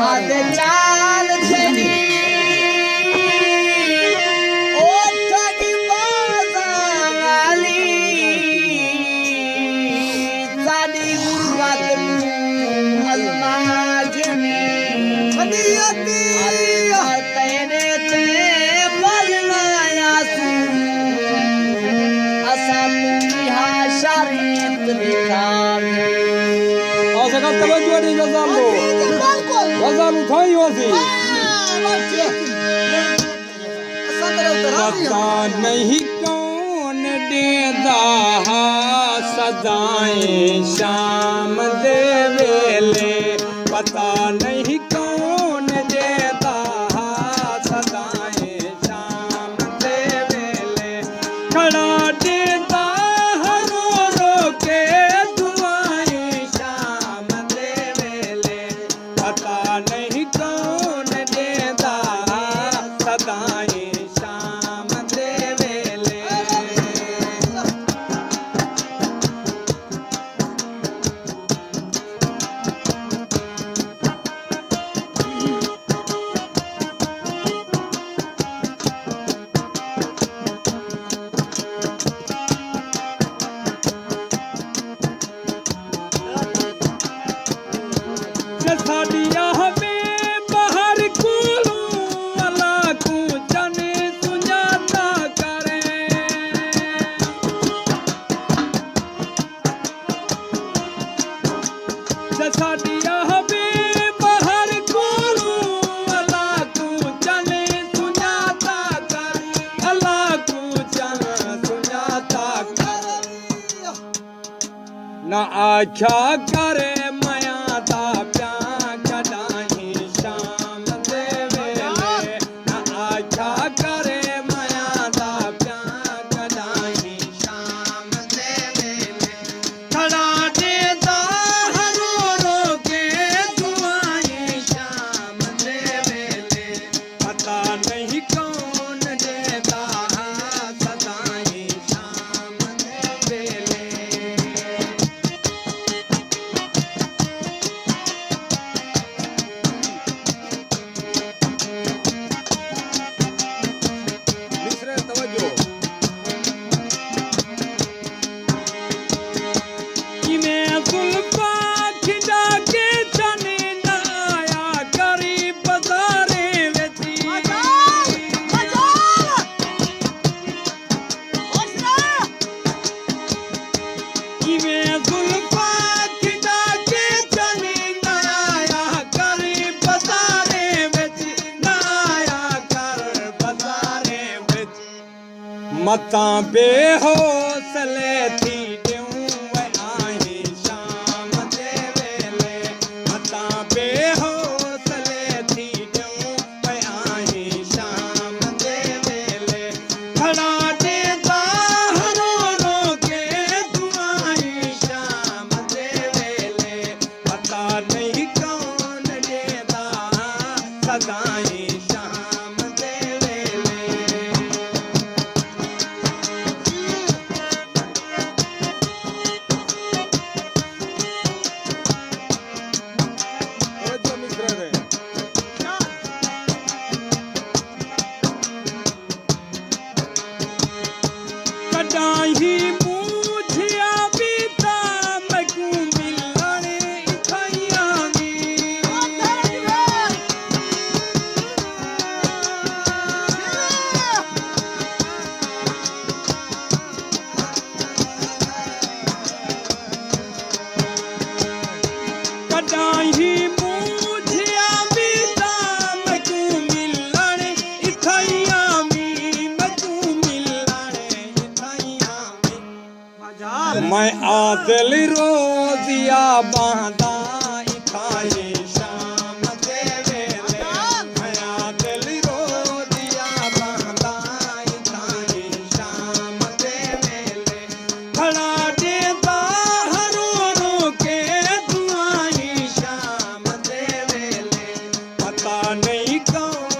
आते चाल छेनी ओ ठगी बाजाली साडी गुरुवात अलमाजनी हदियती तैने ते बलनाया सू असा तुम्ही हा शरीत निकाल असं का तवज्जो नाही गजालो गजाल उठाई होती पता नहीं कौन देता सदाएं शाम दे वेले पता नहीं कौन देता सदाएं शाम दे वेले खड़ा देता रो रो के दुआएं शाम दे वेले पता नहीं कौन देता सदाएं शाम दे वेले साडिया हमें बाहर कुलू अला को जाने सुजाता करे साडिया हमें बाहर कुलू अला को जाने सुजाता करे अला को जाने सुजाता करे ना आख्या करे माया दा प्यार कदाही शाम दे वेले ना आख्या करे माया दा प्यार कदाही शाम दे वेले खड़ा देता रो रो के दुआएं शाम दे वेले पता नहीं कौन देता सदाएं शाम दे वेले मिश्र तवज्जो कि मैं जुल्फा खिंचा के चने ना आया करी बाजारे वेची कि मैं जुल्फा खिंचा के चने ना आया करी बाजारे वेची ना आया कर बाजारे वेची मता बेहौसले थी ड्यूं वे आई शाम दे वेले मता बेहौसले थी ड्यूं वे आई शाम दे वेले खड़ा देता रो रो के दुआएं शाम दे वेले पता नहीं कौन देता सदाएं शाम दे वेले कदाही पूछिया बीता मैं को मिलने इथायानी कदाही पूछिया बीता मैं को मिलने इथायामी मैं को मिलने इथायामी मैं आदिल रोजिया बांधा इथाई शाम दे वेले मैं आदिल रोजिया बांधा इथाई शाम दे वेले खड़ा देता रो रो के दुआएं शाम दे वेले पता नहीं कौन